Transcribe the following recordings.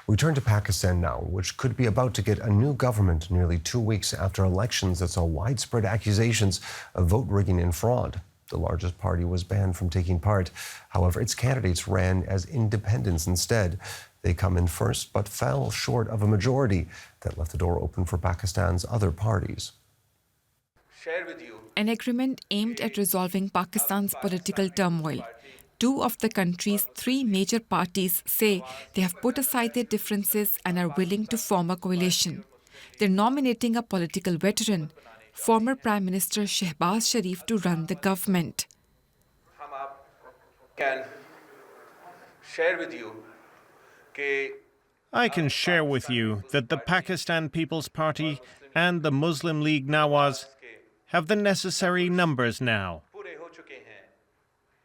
We turn to Pakistan now, which could be about to get a new government nearly 2 weeks after elections that saw widespread accusations of vote rigging and fraud. The largest party was banned from taking part. However, its candidates ran as independents instead. They come in first, but fell short of a majority that left the door open for Pakistan's other parties. An agreement aimed at resolving Pakistan's political turmoil. Two of the country's three major parties say they have put aside their differences and are willing to form a coalition. They're nominating a political veteran, former Prime Minister Nawaz Sharif, to run the government. I can share with you that the Pakistan People's Party and the Muslim League-Nawaz have the necessary numbers now.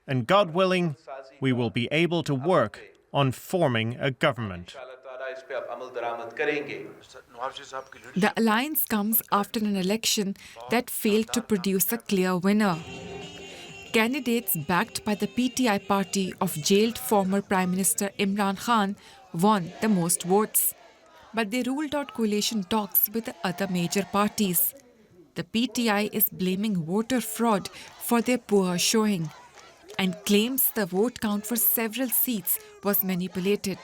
And God willing, we will be able to work on forming a government. The alliance comes after an election that failed to produce a clear winner. Candidates backed by the PTI party of jailed former Prime Minister Imran Khan won the most votes. But they ruled out coalition talks with the other major parties. The PTI is blaming voter fraud for their poor showing and claims the vote count for several seats was manipulated.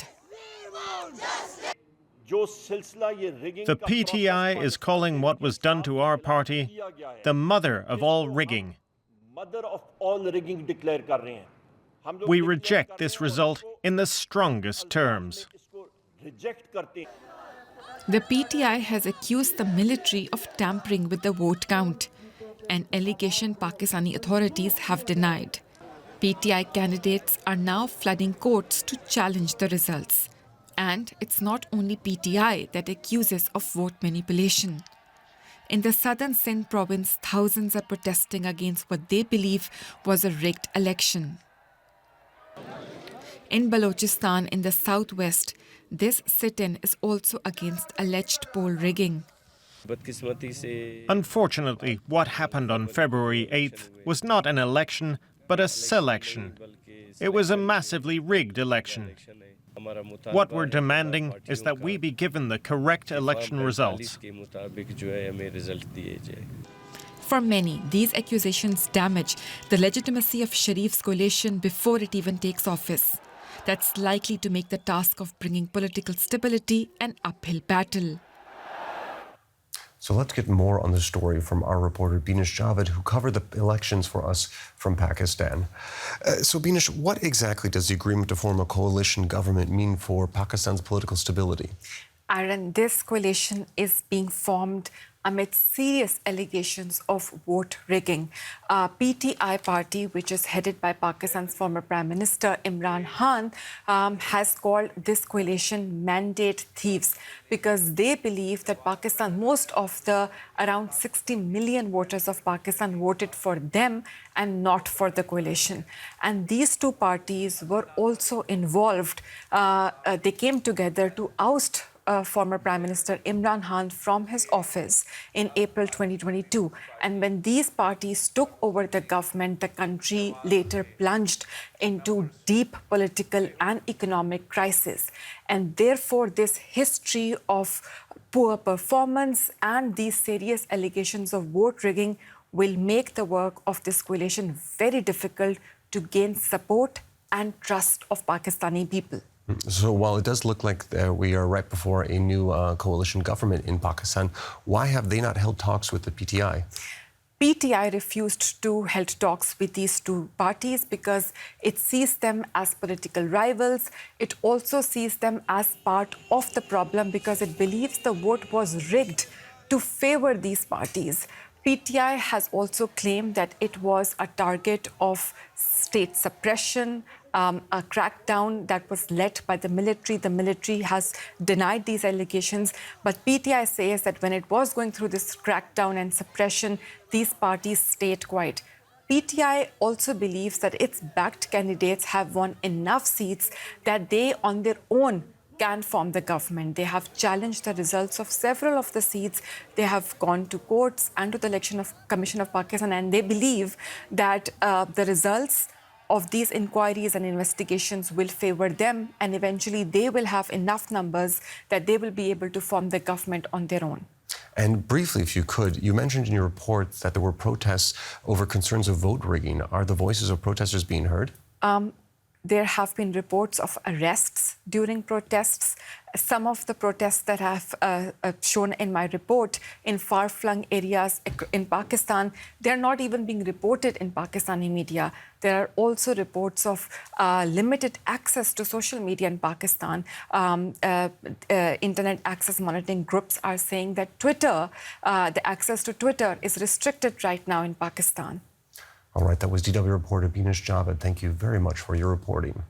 The PTI is calling what was done to our party the mother of all rigging. We reject this result in the strongest terms. The PTI has accused the military of tampering with the vote count, an allegation Pakistani authorities have denied. PTI candidates are now flooding courts to challenge the results. And it's not only PTI that accuses of vote manipulation. In the southern Sindh province, thousands are protesting against what they believe was a rigged election. In Balochistan, in the southwest, this sit-in is also against alleged poll rigging. Unfortunately, what happened on February 8th was not an election, but a selection. It was a massively rigged election. What we're demanding is that we be given the correct election results. For many, these accusations damage the legitimacy of Sharif's coalition before it even takes office. That's likely to make the task of bringing political stability an uphill battle. So let's get more on the story from our reporter Binish Javed, who covered the elections for us from Pakistan. So Binish, what exactly does the agreement to form a coalition government mean for Pakistan's political stability? Aaron, this coalition is being formed amid serious allegations of vote rigging. PTI party, which is headed by Pakistan's former Prime Minister Imran Khan, has called this coalition mandate thieves because they believe that Pakistan, most of the around 60 million voters of Pakistan voted for them and not for the coalition. And these two parties were also involved. They came together to oust former Prime Minister Imran Khan from his office in April 2022. And when these parties took over the government, the country later plunged into deep political and economic crisis. And therefore, this history of poor performance and these serious allegations of vote rigging will make the work of this coalition very difficult to gain support and trust of Pakistani people. So while it does look like we are right before a new coalition government in Pakistan, why have they not held talks with the PTI? PTI refused to hold talks with these two parties because it sees them as political rivals. It also sees them as part of the problem because it believes the vote was rigged to favor these parties. PTI has also claimed that it was a target of state suppression, a crackdown that was led by the military. The military has denied these allegations, but PTI says that when it was going through this crackdown and suppression, these parties stayed quiet. PTI also believes that its backed candidates have won enough seats that they, on their own, can form the government. They have challenged the results of several of the seats. They have gone to courts and to the Election Commission of Pakistan, and they believe that the results of these inquiries and investigations will favor them, and eventually they will have enough numbers that they will be able to form the government on their own. And briefly, if you could, you mentioned in your report that there were protests over concerns of vote rigging. Are the voices of protesters being heard? There have been reports of arrests during protests. Some of the protests that I've shown in my report in far-flung areas in Pakistan, they're not even being reported in Pakistani media. There are also reports of limited access to social media in Pakistan. Internet access monitoring groups are saying that Twitter, the access to Twitter is restricted right now in Pakistan. All right, that was DW reporter Beenish Javed. Thank you very much for your reporting.